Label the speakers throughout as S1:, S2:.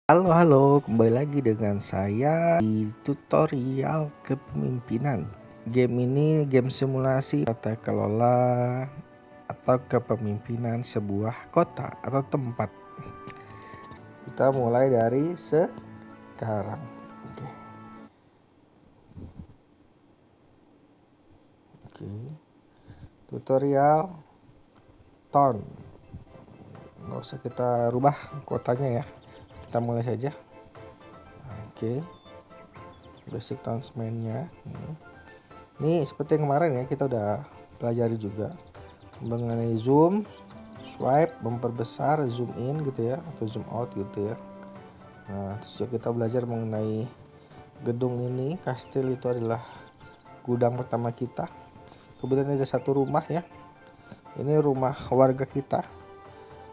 S1: Halo halo, kembali lagi dengan saya di tutorial kepemimpinan. Game ini game simulasi tata kelola atau kepemimpinan sebuah kota atau tempat. Kita mulai dari sekarang. Oke. Tutorial town. Nggak usah kita rubah kotanya ya. Kita mulai saja. Oke. Basic townsman-nya. Ini seperti yang kemarin ya, kita udah pelajari juga mengenai zoom, swipe, memperbesar, zoom in gitu ya, atau zoom out gitu ya. Nah, terus juga kita belajar mengenai gedung ini. Kastil itu adalah gudang pertama kita. Kemudian ada satu rumah ya, ini rumah warga kita.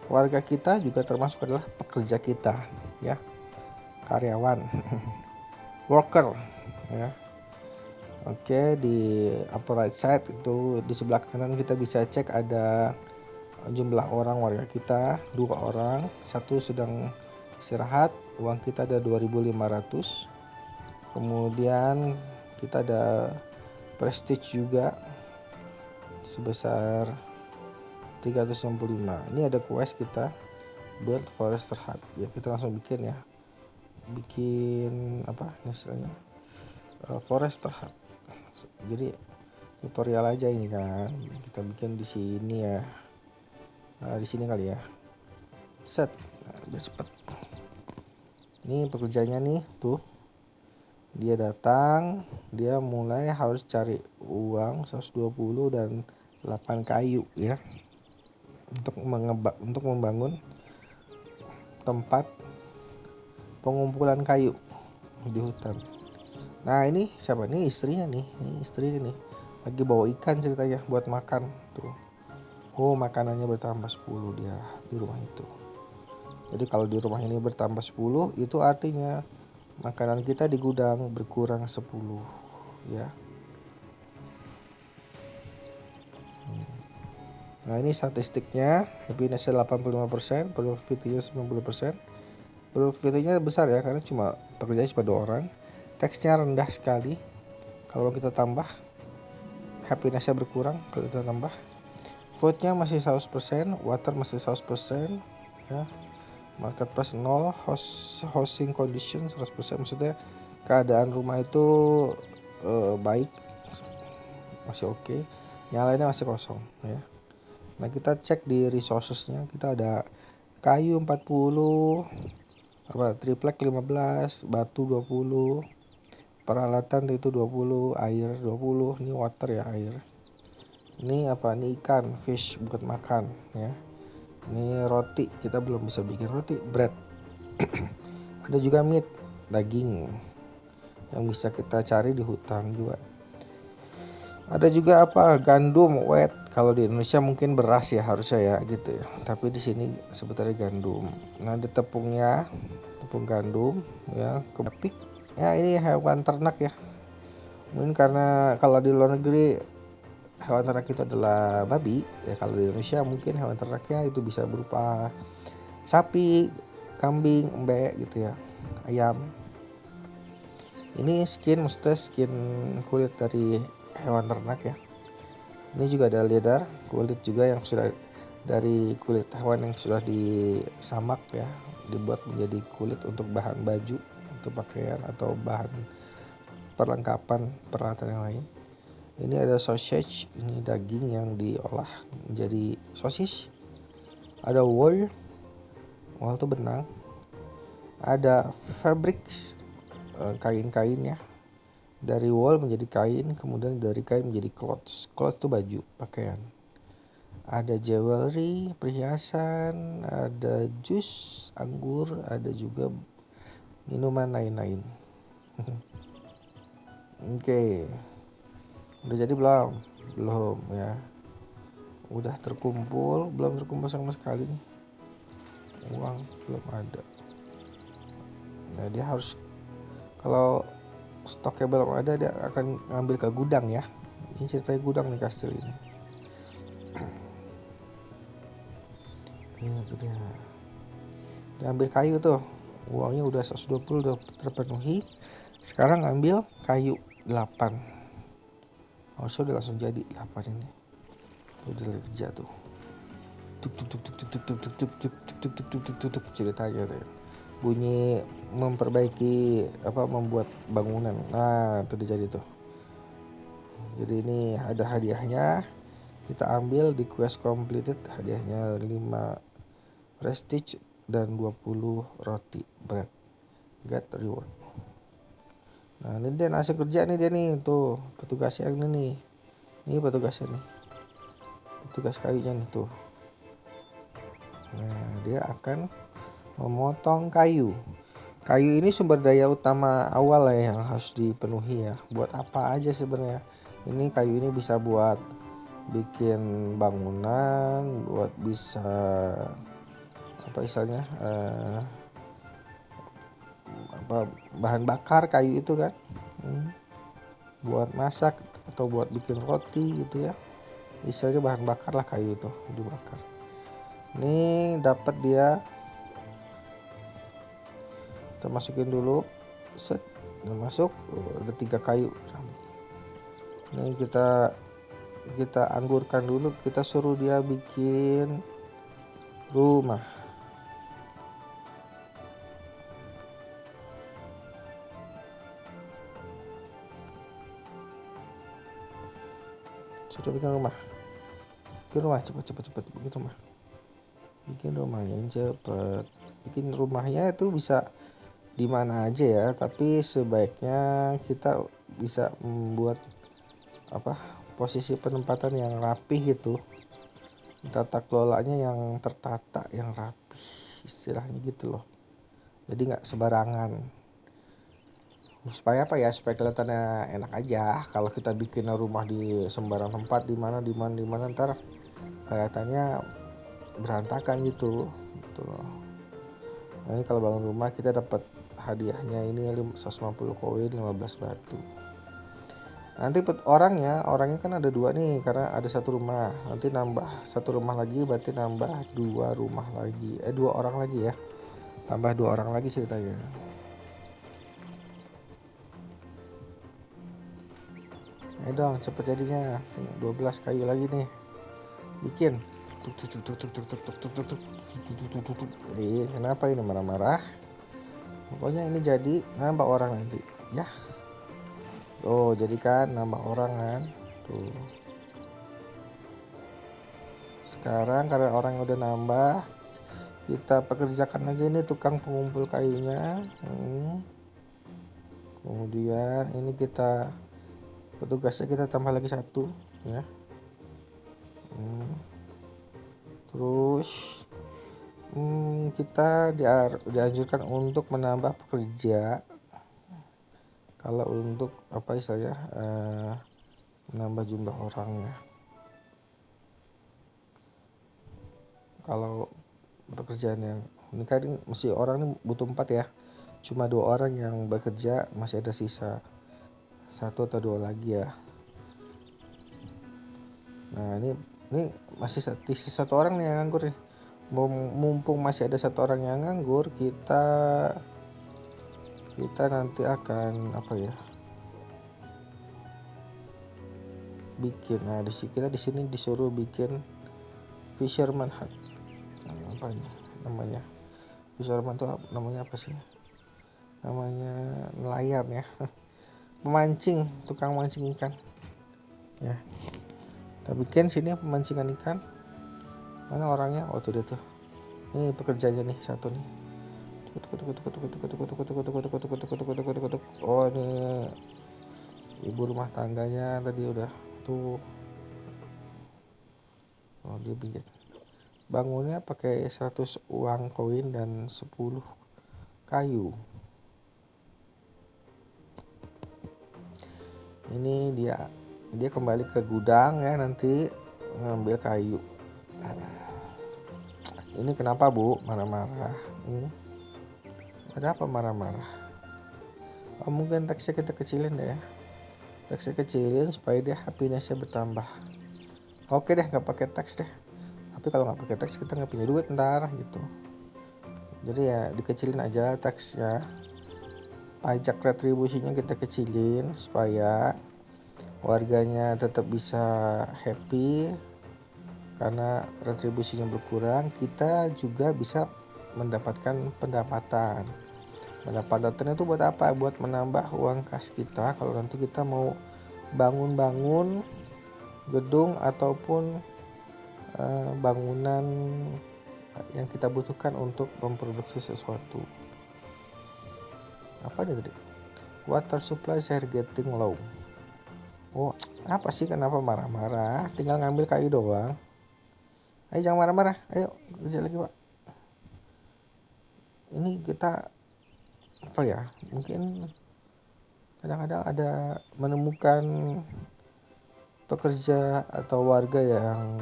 S1: Warga kita juga termasuk adalah pekerja kita ya, karyawan worker ya. Oke, di upper right side itu di sebelah kanan kita bisa cek ada jumlah orang warga kita, 2 orang, satu sedang istirahat, uang kita ada 2.500. Kemudian kita ada prestige juga sebesar 365. Ini ada quest kita build forester hut ya, kita langsung bikin ya, bikin apa misalnya forester hut. Jadi tutorial aja ini kan, kita bikin di sini ya. Di sini kali ya, set. Biar cepet. Ini pekerjanya nih tuh, dia datang, dia mulai harus cari uang 120 dan 8 kayu ya, untuk membangun tempat pengumpulan kayu di hutan. Nah ini siapa nih, istrinya nih, ini istrinya nih lagi bawa ikan ceritanya buat makan tuh. Oh, makanannya bertambah 10 dia di rumah itu. Jadi kalau di rumah ini bertambah 10, itu artinya makanan kita di gudang berkurang 10 ya. Nah ini statistiknya, happiness-nya 85%, productivity-nya 90%. Productivity-nya besar ya, karena pekerjanya cuma 2 orang. Teksnya rendah sekali. Kalau kita tambah, happiness-nya berkurang kalau kita tambah. Food-nya masih 100%, water masih 100% ya. Market price 0, housing condition 100%, maksudnya keadaan rumah itu baik, masih oke. Yang lainnya masih kosong ya. Nah kita cek di resources-nya, kita ada kayu 40, triplek 15, batu 20, peralatan itu 20, air 20, ini water ya, air. Ini apa? Ini ikan, fish buat makan ya. Ini roti, kita belum bisa bikin roti, bread. Ada juga meat, daging yang bisa kita cari di hutan juga. Ada juga apa? Gandum, wheat. Kalau di Indonesia mungkin beras ya harusnya ya gitu ya. Tapi di sini sebetulnya gandum. Nah, ada tepungnya, tepung gandum ya, kepik. Ya ini hewan ternak ya. Mungkin karena kalau di luar negeri hewan ternak itu adalah babi ya, kalau di Indonesia mungkin hewan ternaknya itu bisa berupa sapi, kambing, embe gitu ya, ayam. Ini maksudnya skin kulit dari hewan ternak ya. Ini juga ada leather, kulit juga yang sudah dari kulit hewan yang sudah disamak ya, dibuat menjadi kulit untuk bahan baju, untuk pakaian atau bahan perlengkapan peralatan yang lain. Ini ada sausage, ini daging yang diolah menjadi sosis. Ada wool itu benang. Ada fabrics, kain-kain ya. Dari wool menjadi kain, kemudian dari kain menjadi clothes. Clothes itu baju, pakaian. Ada jewelry, perhiasan, ada jus, anggur, ada juga minuman lain-lain. Oke. Udah jadi belum? Belum ya. Udah terkumpul, belum terkumpul sama sekali nih. Uang belum ada. Nah, dia harus, kalau stoknya belum ada, dia akan ngambil ke gudang ya. Ini ceritanya gudang nih kastil ini. Ini tuh dia. Dia ambil kayu tuh. uangnya udah 120 udah terpenuhi. Sekarang ambil kayu 8. Harusnya udah langsung jadi 8 ini. Udah kerja tuh. Tuk tuk tuk tuk tuk tuk tuk tuk tuk tuk tuk tuk tuk tuk tuk ceritanya tuh. Bunyi memperbaiki membuat bangunan. Nah, itu udah jadi tuh. Jadi ini ada hadiahnya. Kita ambil di quest completed, hadiahnya 5 prestige dan 20 roti bread. Get reward. Nah, ini dia hasil kerja nih, dia nih tuh petugasnya ini nih. Ini petugasnya nih. Petugas kayunya nih tuh. Nah, dia akan memotong kayu. Kayu ini sumber daya utama awal ya yang harus dipenuhi ya. Buat apa aja sebenarnya? Ini kayu ini bisa buat bikin bangunan, buat bisa bahan bakar kayu itu kan, buat masak atau buat bikin roti gitu ya. Istilahnya bahan bakar lah kayu itu dibakar. Ini dapat dia, kita masukin dulu, set, udah masuk, ada 3 kayu. Ini kita anggurkan dulu, kita suruh dia bikin rumah. Sudah bikin rumah cepet bikin rumahnya cepet. Bikin rumahnya itu bisa di mana aja ya, tapi sebaiknya kita bisa membuat posisi penempatan yang rapi gitu, tata kelolanya yang tertata, yang rapi istilahnya gitu loh. Jadi nggak sembarangan, supaya supaya kelihatannya enak aja. Kalau kita bikin rumah di sembarang tempat, di mana ntar kelihatannya berantakan gitu loh. Nah, ini kalau bangun rumah kita dapat hadiahnya ini 150 koin, 15 batu. Nanti orangnya kan ada 2 nih, karena ada 1 rumah. Nanti nambah 1 rumah lagi, berarti nambah 2 rumah lagi. 2 orang lagi ya. Tambah 2 orang lagi ceritanya. Ayo dong, cepet jadinya. 12 kayu lagi nih. Bikin. Kenapa ini marah-marah? Pokoknya ini jadi nambah orang nanti, ya. Oh, jadi kan nambah orang kan. Tuh. Sekarang karena orang udah nambah, kita pekerjakan lagi nih tukang pengumpul kayunya. Kemudian ini petugasnya kita tambah lagi 1 ya. Terus kita dianjurkan untuk menambah pekerja. Kalau untuk menambah jumlah orangnya. Kalau pekerjaan yang ini kan mesti orang ini butuh 4 ya. Cuma 2 orang yang bekerja, masih ada sisa 1 atau 2 lagi ya. Nah, ini masih sisa 1 orang nih yang nganggur nih. Mumpung masih ada 1 orang yang nganggur, kita nanti akan bikin. Nah, kita di sini disuruh bikin fisherman hut. Namanya fisherman tuh namanya apa sih? Namanya nelayan ya. Pemancing, tukang mancing ikan ya. Kita bikin sini pemancingan ikan. Mana orangnya? Oh, tuh dia tuh. Ini pekerjanya nih 1 nih. Oh, ini ibu rumah tangganya tadi udah tuh. Oh, dia bikin bangunnya pakai 100 uang koin dan 10 kayu. Ini dia kembali ke gudang ya, nanti ngambil kayu. Ini kenapa Bu marah-marah? Ada apa marah-marah? Oh, mungkin teksnya kita kecilin deh ya. Teksnya kecilin supaya dia happiness-nya bertambah. Oke deh, nggak pakai teks deh. Tapi kalau nggak pakai teks kita nggak punya duit ntar gitu. Jadi ya dikecilin aja teksnya, pajak retribusinya kita kecilin supaya warganya tetap bisa happy. Karena retribusinya berkurang, kita juga bisa mendapatkan pendapatan. Pendapatan itu buat apa? Buat menambah uang kas kita kalau nanti kita mau bangun-bangun gedung ataupun bangunan yang kita butuhkan untuk memproduksi sesuatu. Apa nih tadi? Water supply are getting low. Oh, apa sih, kenapa marah-marah? Tinggal ngambil kayu doang. Ayo jangan marah-marah, ayo kerja lagi Pak. Ini kita apa ya, mungkin kadang-kadang ada menemukan pekerja atau warga yang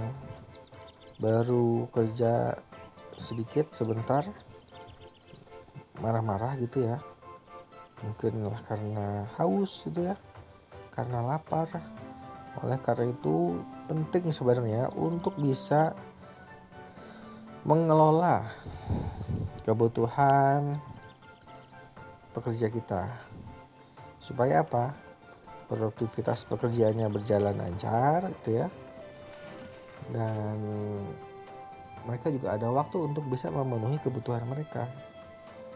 S1: baru kerja sedikit sebentar marah-marah gitu ya, mungkin karena haus gitu ya, karena lapar. Oleh karena itu penting sebenarnya untuk bisa mengelola kebutuhan pekerja kita supaya apa, produktivitas pekerjaannya berjalan lancar gitu ya, dan mereka juga ada waktu untuk bisa memenuhi kebutuhan mereka,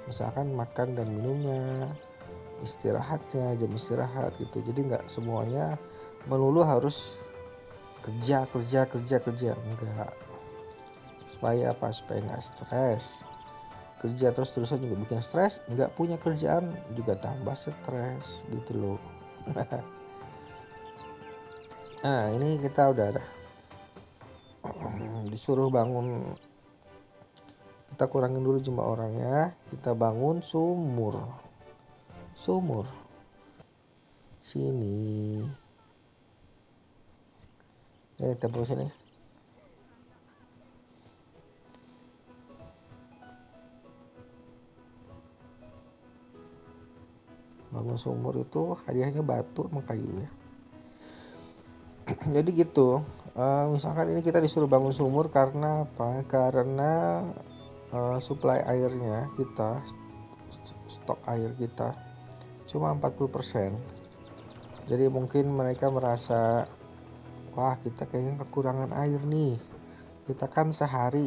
S1: misalkan makan dan minumnya, istirahatnya, jam istirahat gitu. Jadi nggak semuanya melulu harus kerja enggak. Supaya apa? Supaya nggak stres. Kerja terus-terusan juga bikin stres, nggak punya kerjaan juga tambah stres gitu loh. Nah ini kita udah disuruh bangun, kita kurangin dulu jumlah orangnya, kita bangun sumur sini, kita bangun sini. Bangun sumur itu hadiahnya batu sama kayu ya. Jadi gitu, misalkan ini kita disuruh bangun sumur karena apa? Karena suplai airnya kita, stok air kita cuma 40%. Jadi mungkin mereka merasa, wah kita kayaknya kekurangan air nih. Kita kan sehari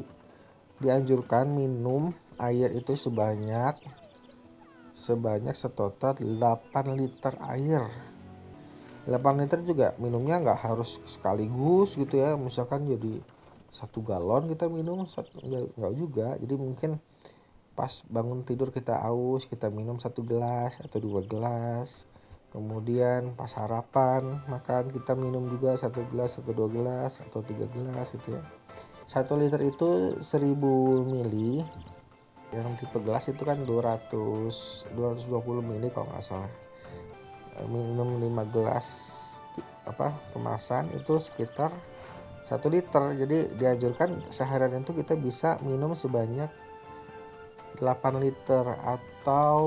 S1: dianjurkan minum air itu sebanyak setotal 8 liter air. 8 liter juga minumnya nggak harus sekaligus gitu ya, misalkan jadi 1 galon kita minum, nggak juga. Jadi mungkin pas bangun tidur kita aus, kita minum 1 gelas atau 2 gelas. Kemudian pas sarapan makan kita minum juga 1 gelas atau 2 gelas atau 3 gelas gitu ya. 1 liter itu 1000 mili. Yang tipe gelas itu kan 220 mili kalau nggak salah. Minum 5 gelas kemasan itu sekitar 1 liter. Jadi dianjurkan seharian itu kita bisa minum sebanyak 8 liter atau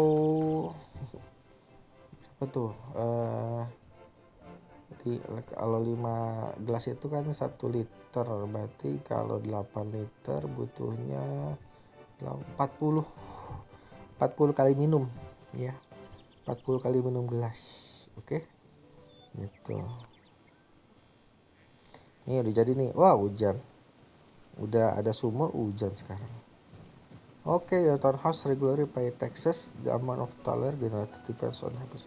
S1: apa tuh, kalau 5 gelas itu kan 1 liter, berarti kalau 8 liter butuhnya 40 kali minum ya, 40 kali minum gelas. Oke gitu. Ini udah jadi nih, wah hujan, udah ada sumur, hujan sekarang. Oke, your townhouse regularly pay taxes, the amount of dollar generated depends on habits.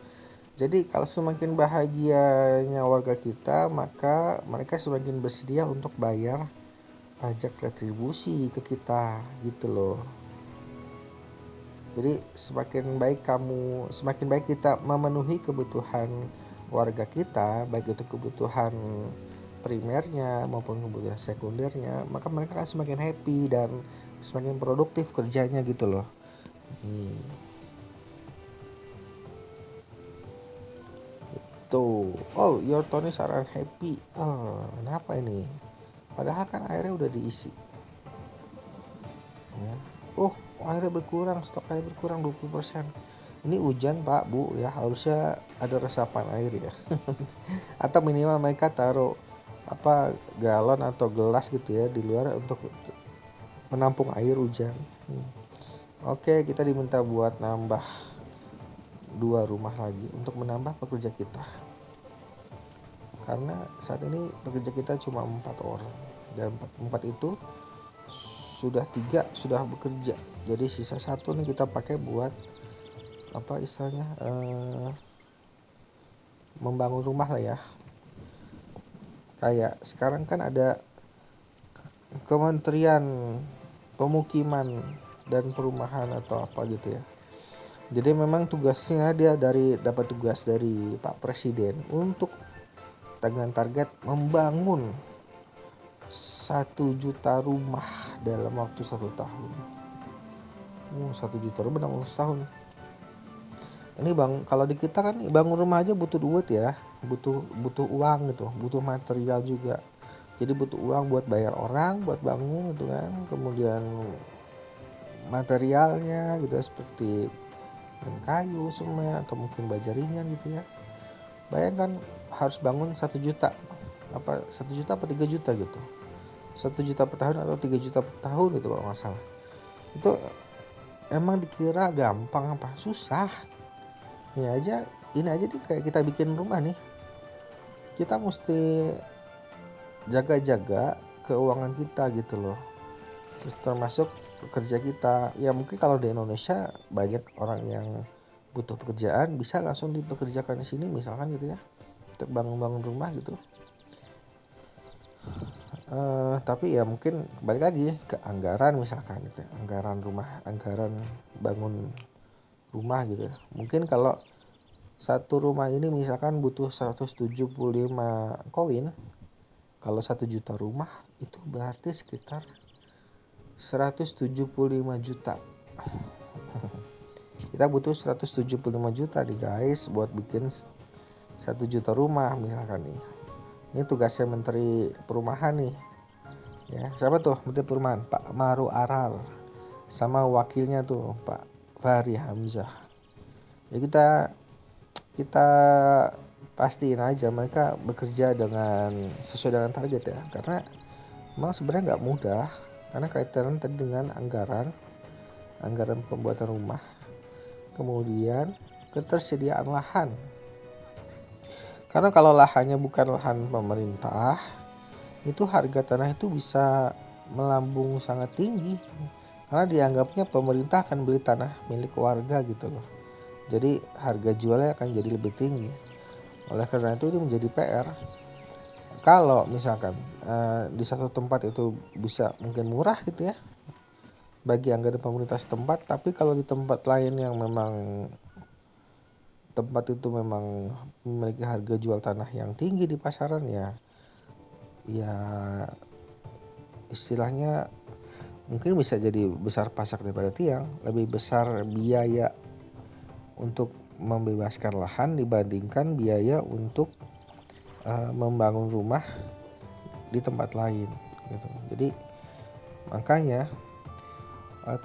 S1: Jadi kalau semakin bahagianya warga kita, maka mereka semakin bersedia untuk bayar pajak retribusi ke kita gitu loh. Jadi semakin baik kita memenuhi kebutuhan warga kita, baik itu kebutuhan primernya maupun kebutuhan sekundernya, maka mereka akan semakin happy dan semakin produktif kerjanya gitu loh. Tuh, oh your tonies are unhappy. Kenapa ini? Padahal kan airnya udah diisi. Ya. Airnya berkurang, stok air berkurang 20%. Ini hujan Pak Bu ya, harusnya ada resapan air ya. Atau minimal mereka taruh galon atau gelas gitu ya di luar untuk menampung air hujan. Oke, kita diminta buat nambah 2 rumah lagi untuk menambah pekerja kita. Karena saat ini pekerja kita cuma 4 orang dan 4 itu sudah bekerja. Jadi sisa 1 nih kita pakai buat apa istilahnya membangun rumah lah ya. Kayak sekarang kan ada Kementerian Pemukiman dan Perumahan atau apa gitu ya. Jadi memang tugasnya dia dapat tugas dari Pak Presiden untuk dengan target membangun 1 juta rumah dalam waktu 1 tahun. 1 juta rumah dalam waktu setahun. Ini bang, kalau di kita kan bangun rumah aja butuh duit ya, butuh uang gitu, butuh material juga. Jadi butuh uang buat bayar orang, buat bangun gitu kan. Kemudian materialnya gitu seperti kayu, semen atau mungkin baja ringan gitu ya. Bayangkan harus bangun 1 juta, 1 juta apa 3 juta gitu, 1 juta per tahun atau 3 juta per tahun gitu kalau nggak salah. Itu emang dikira gampang apa susah? Ini aja nih kayak kita bikin rumah nih, kita mesti jaga-jaga keuangan kita gitu loh. Terus termasuk pekerja kita ya, mungkin kalau di Indonesia banyak orang yang butuh pekerjaan bisa langsung dipekerjakan di sini misalkan gitu ya, untuk bangun rumah gitu. Tapi ya mungkin balik lagi ke anggaran misalkan gitu, anggaran bangun rumah gitu. Mungkin kalau satu rumah ini misalkan butuh 175 koin, kalau 1 juta rumah itu berarti sekitar 175 juta. Kita butuh 175 juta nih guys buat bikin 1 juta rumah misalkan nih. Ini tugasnya Menteri Perumahan nih. Ya, siapa tuh Menteri Perumahan? Pak Maru Aral. Sama wakilnya tuh Pak Fahri Hamzah. Ya kita pastiin aja mereka bekerja sesuai dengan target ya. Karena memang sebenarnya nggak mudah. Karena kaitannya tadi dengan anggaran pembuatan rumah. Kemudian ketersediaan lahan. Karena kalau lahannya bukan lahan pemerintah, itu harga tanah itu bisa melambung sangat tinggi. Karena dianggapnya pemerintah akan beli tanah milik warga gitu loh. Jadi harga jualnya akan jadi lebih tinggi. Oleh karena itu ini menjadi PR. Kalau misalkan di satu tempat itu bisa mungkin murah gitu ya bagi anggaran pemerintah setempat, tapi kalau di tempat lain yang memang tempat itu memang memiliki harga jual tanah yang tinggi di pasaran ya istilahnya mungkin bisa jadi besar pasak daripada tiang, lebih besar biaya untuk membebaskan lahan dibandingkan biaya untuk membangun rumah di tempat lain gitu. Jadi makanya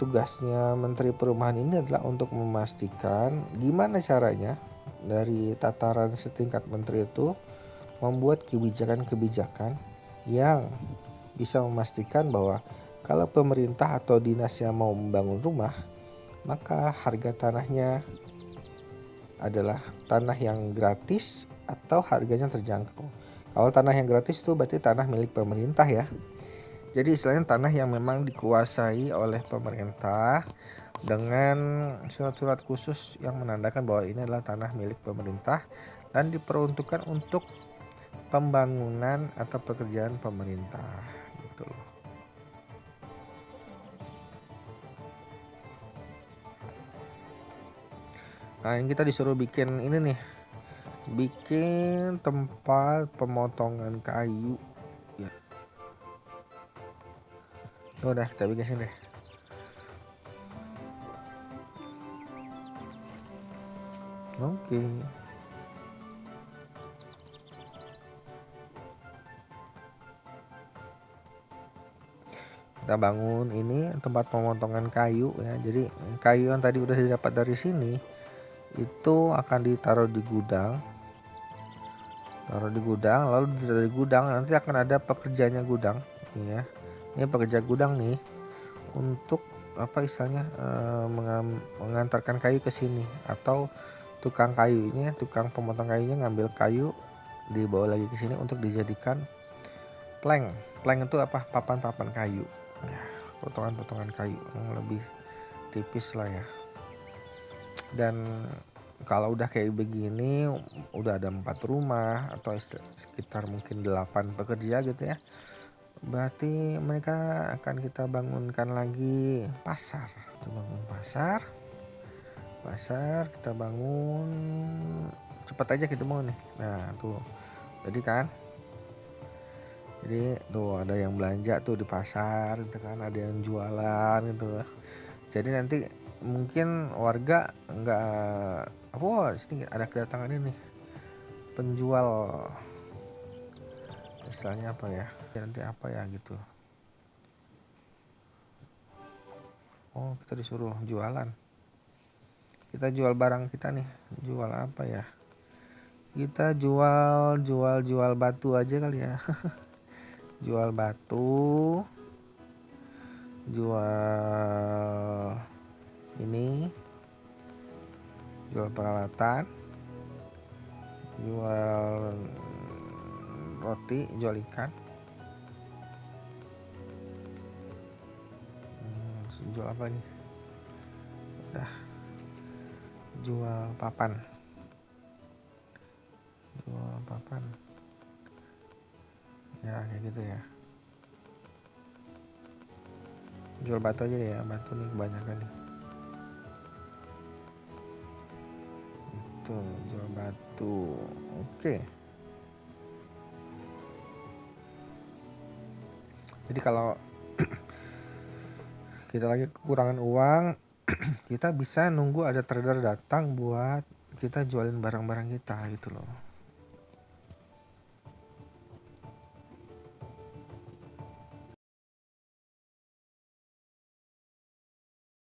S1: tugasnya Menteri Perumahan ini adalah untuk memastikan gimana caranya dari tataran setingkat menteri itu membuat kebijakan-kebijakan yang bisa memastikan bahwa kalau pemerintah atau dinasnya mau membangun rumah, maka harga tanahnya adalah tanah yang gratis atau harganya terjangkau. Kalau tanah yang gratis itu berarti tanah milik pemerintah ya. Jadi istilahnya tanah yang memang dikuasai oleh pemerintah dengan surat-surat khusus yang menandakan bahwa ini adalah tanah milik pemerintah dan diperuntukkan untuk pembangunan atau pekerjaan pemerintah gitu loh. Nah, ini kita disuruh bikin ini nih. Bikin tempat pemotongan kayu. Ya. Udah kita bikin sini deh. Oke. Kita bangun ini tempat pemotongan kayu ya. Jadi kayu yang tadi udah didapat dari sini itu akan ditaruh di gudang. Lalu dari gudang nanti akan ada pekerjanya gudang ya. Ini pekerja gudang nih untuk apa istilahnya mengantarkan kayu ke sini, atau tukang kayunya, tukang pemotong kayunya ngambil kayu dibawa lagi ke sini untuk dijadikan plank. Plank itu apa? Papan-papan kayu. Nah, potongan-potongan kayu yang lebih tipis lah ya. Dan kalau udah kayak begini, udah ada 4 rumah atau sekitar mungkin 8 pekerja gitu ya, berarti mereka akan kita bangunkan lagi pasar. Kita bangun pasar kita bangun, cepat aja kita bangun nih. Nah tuh, jadi kan, jadi tuh ada yang belanja tuh di pasar gitu kan, ada yang jualan gitu. Jadi nanti mungkin warga nggak, oh sini ada kedatangan ini penjual, istilahnya apa ya, nanti apa ya gitu. Oh kita disuruh jualan, kita jual barang kita nih. Jual apa ya, kita jual batu aja kali ya. Jual batu, jual ini, jual peralatan, jual roti, jual ikan, jual apa nih, udah jual papan ya kayak gitu ya. Jual batu aja ya, batu nih kebanyakan nih. Itu jual batu. Oke. Jadi kalau kita lagi kekurangan uang, kita bisa nunggu ada trader datang buat kita jualin barang-barang kita gitu loh.